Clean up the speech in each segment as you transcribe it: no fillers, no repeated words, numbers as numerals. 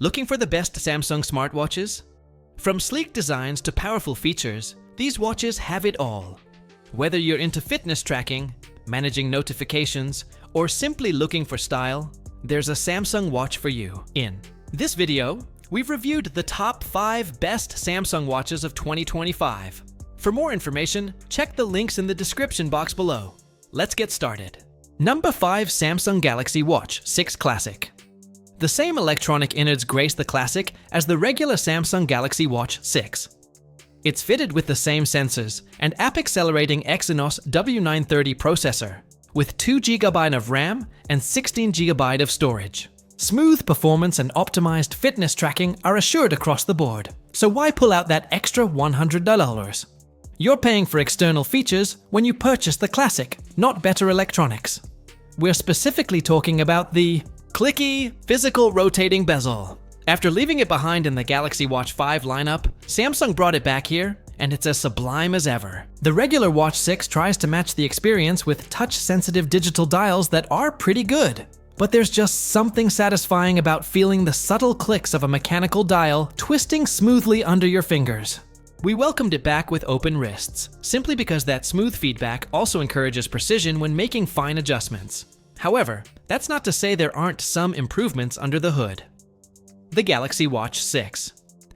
Looking for the best Samsung smartwatches? From sleek designs to powerful features, these watches have it all. Whether you're into fitness tracking, managing notifications, or simply looking for style, there's a Samsung watch for you. In this video, we've reviewed the top 5 best Samsung watches of 2025. For more information, check the links in the description box below. Let's get started. Number 5, Samsung Galaxy Watch 6 Classic. The same electronic innards grace the Classic as the regular Samsung Galaxy Watch 6. It's fitted with the same sensors and app-accelerating Exynos W930 processor, with 2 GB of RAM and 16 GB of storage. Smooth performance and optimized fitness tracking are assured across the board, so why pull out that extra $100? You're paying for external features when you purchase the Classic, not better electronics. We're specifically talking about the clicky, physical rotating bezel. After leaving it behind in the Galaxy Watch 5 lineup, Samsung brought it back here, and it's as sublime as ever. The regular Watch 6 tries to match the experience with touch-sensitive digital dials that are pretty good. But there's just something satisfying about feeling the subtle clicks of a mechanical dial twisting smoothly under your fingers. We welcomed it back with open wrists, simply because that smooth feedback also encourages precision when making fine adjustments. However, that's not to say there aren't some improvements under the hood. The Galaxy Watch 6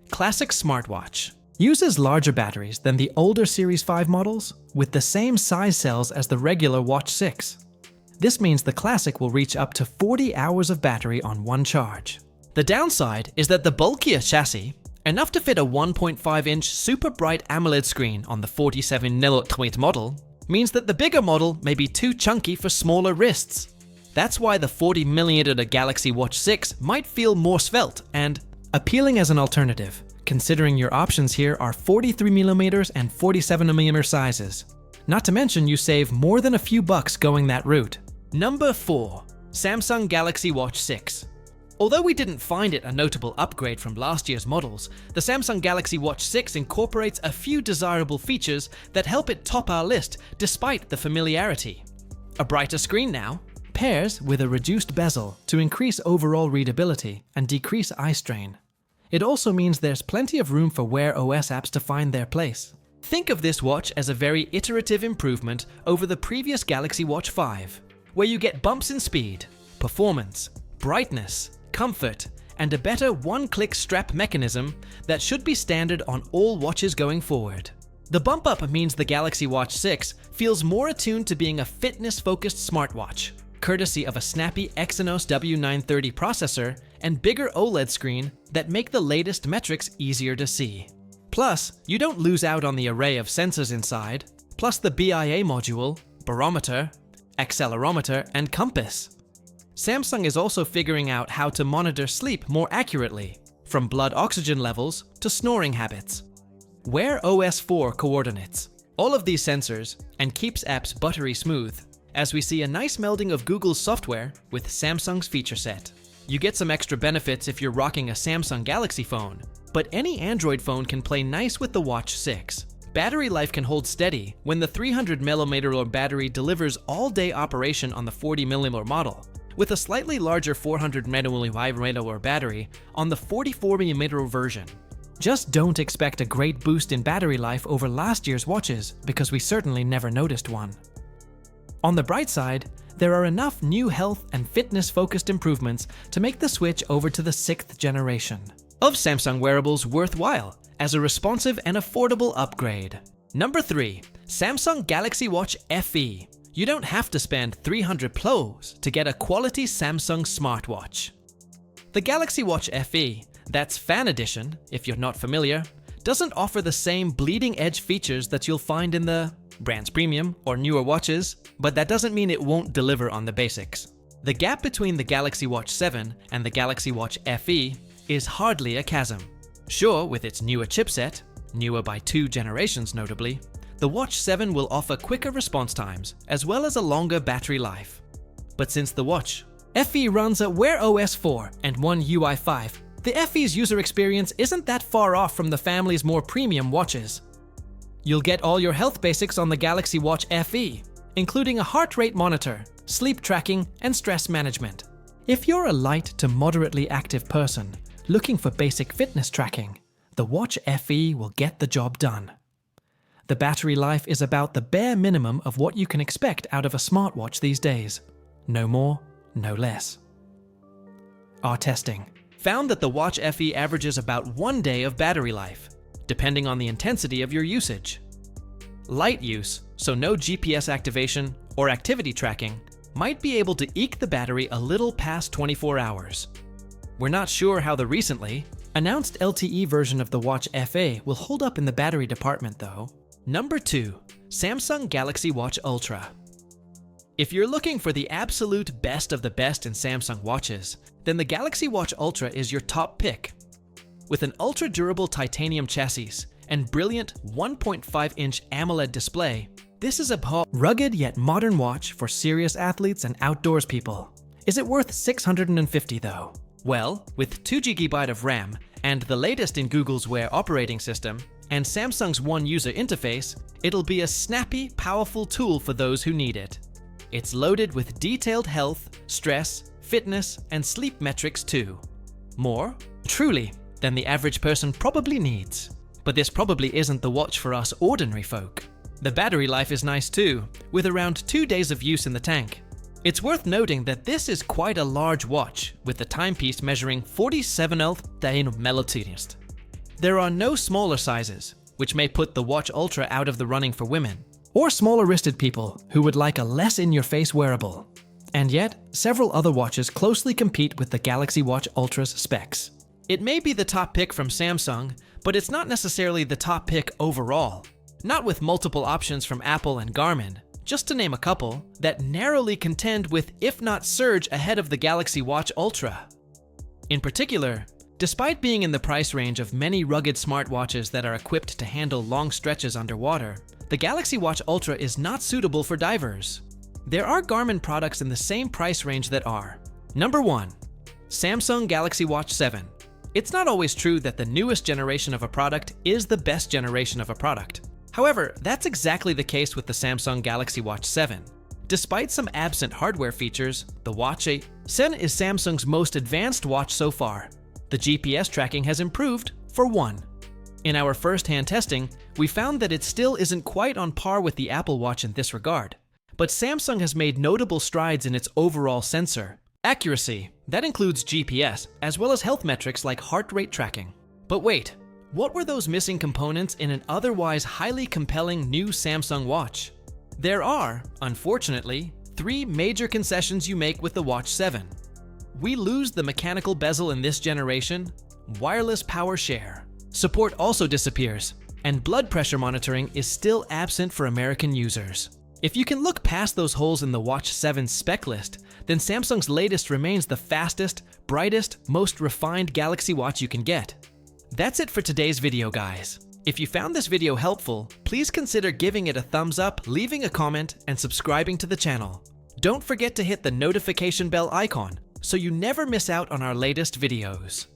Classic Smartwatch uses larger batteries than the older Series 5 models with the same size cells as the regular Watch 6. This means the Classic will reach up to 40 hours of battery on one charge. The downside is that the bulkier chassis, enough to fit a 1.5-inch super bright AMOLED screen on the 47mm model, means that the bigger model may be too chunky for smaller wrists. That's why the 40mm Galaxy Watch 6 might feel more svelte and appealing as an alternative, considering your options here are 43mm and 47mm sizes. Not to mention you save more than a few bucks going that route. Number 4, Samsung Galaxy Watch 6. Although we didn't find it a notable upgrade from last year's models, the Samsung Galaxy Watch 6 incorporates a few desirable features that help it top our list despite the familiarity. A brighter screen now, pairs with a reduced bezel to increase overall readability and decrease eye strain. It also means there's plenty of room for Wear OS apps to find their place. Think of this watch as a very iterative improvement over the previous Galaxy Watch 5, where you get bumps in speed, performance, brightness, comfort, and a better one-click strap mechanism that should be standard on all watches going forward. The bump up means the Galaxy Watch 6 feels more attuned to being a fitness-focused smartwatch, courtesy of a snappy Exynos W930 processor and bigger OLED screen that make the latest metrics easier to see. Plus, you don't lose out on the array of sensors inside, plus the BIA module, barometer, accelerometer, and compass. Samsung is also figuring out how to monitor sleep more accurately, from blood oxygen levels to snoring habits. Wear OS 4 coordinates all of these sensors and keeps apps buttery smooth, as we see a nice melding of Google's software with Samsung's feature set. You get some extra benefits if you're rocking a Samsung Galaxy phone, but any Android phone can play nice with the Watch 6. Battery life can hold steady when the 300mm battery delivers all-day operation on the 40mm model, with a slightly larger 400mm battery on the 44mm version. Just don't expect a great boost in battery life over last year's watches, because we certainly never noticed one. On the bright side, there are enough new health and fitness-focused improvements to make the switch over to the 6th generation of Samsung wearables worthwhile as a responsive and affordable upgrade. Number 3, Samsung Galaxy Watch FE. You don't have to spend 300 plos to get a quality Samsung smartwatch. The Galaxy Watch FE, that's Fan Edition, if you're not familiar, doesn't offer the same bleeding-edge features that you'll find in the brand's premium or newer watches, but that doesn't mean it won't deliver on the basics. The gap between the Galaxy Watch 7 and the Galaxy Watch FE is hardly a chasm. Sure, with its newer chipset, newer by 2 generations notably, the Watch 7 will offer quicker response times as well as a longer battery life. But since the watch FE runs at Wear OS 4 and One UI 5, the FE's user experience isn't that far off from the family's more premium watches. You'll get all your health basics on the Galaxy Watch FE, including a heart rate monitor, sleep tracking, and stress management. If you're a light to moderately active person, Looking for basic fitness tracking? The Watch FE will get the job done. The battery life is about the bare minimum of what you can expect out of a smartwatch these days. No more, no less. Our testing found that the Watch FE averages about 1 day of battery life, depending on the intensity of your usage. Light use, so no GPS activation or activity tracking, might be able to eke the battery a little past 24 hours. We're not sure how the recently announced LTE version of the Watch FE will hold up in the battery department though. Number 2. Samsung Galaxy Watch Ultra. If you're looking for the absolute best of the best in Samsung watches, then the Galaxy Watch Ultra is your top pick. With an ultra-durable titanium chassis and brilliant 1.5-inch AMOLED display, this is a rugged yet modern watch for serious athletes and outdoors people. Is it worth $650 though? Well, with 2 GB of RAM and the latest in Google's Wear operating system and Samsung's One user interface, it'll be a snappy, powerful tool for those who need it. It's loaded with detailed health, stress, fitness, and sleep metrics too. More, truly, than the average person probably needs. But this probably isn't the watch for us ordinary folk. The battery life is nice too, with around 2 days of use in the tank. It's worth noting that this is quite a large watch, with the timepiece measuring 47,000 There are no smaller sizes, which may put the Watch Ultra out of the running for women, or smaller wristed people who would like a less in-your-face wearable. And yet, several other watches closely compete with the Galaxy Watch Ultra's specs. It may be the top pick from Samsung, but it's not necessarily the top pick overall. Not with multiple options from Apple and Garmin, just to name a couple, that narrowly contend with, if not surge ahead of the Galaxy Watch Ultra. In particular, despite being in the price range of many rugged smartwatches that are equipped to handle long stretches underwater, the Galaxy Watch Ultra is not suitable for divers. There are Garmin products in the same price range that are. Number 1. Samsung Galaxy Watch 7. It's not always true that the newest generation of a product is the best generation of a product. However, that's exactly the case with the Samsung Galaxy Watch 7. Despite some absent hardware features, the Watch 7 is Samsung's most advanced watch so far. The GPS tracking has improved, for one. In our first-hand testing, we found that it still isn't quite on par with the Apple Watch in this regard. But Samsung has made notable strides in its overall sensor accuracy. That includes GPS, as well as health metrics like heart rate tracking. But wait, what were those missing components in an otherwise highly compelling new Samsung watch? There are, unfortunately, 3 major concessions you make with the Watch 7. We lose the mechanical bezel in this generation, wireless power share. Support also disappears, and blood pressure monitoring is still absent for American users. If you can look past those holes in the Watch 7's spec list, then Samsung's latest remains the fastest, brightest, most refined Galaxy watch you can get. That's it for today's video, guys. If you found this video helpful, please consider giving it a thumbs up, leaving a comment, and subscribing to the channel. Don't forget to hit the notification bell icon so you never miss out on our latest videos.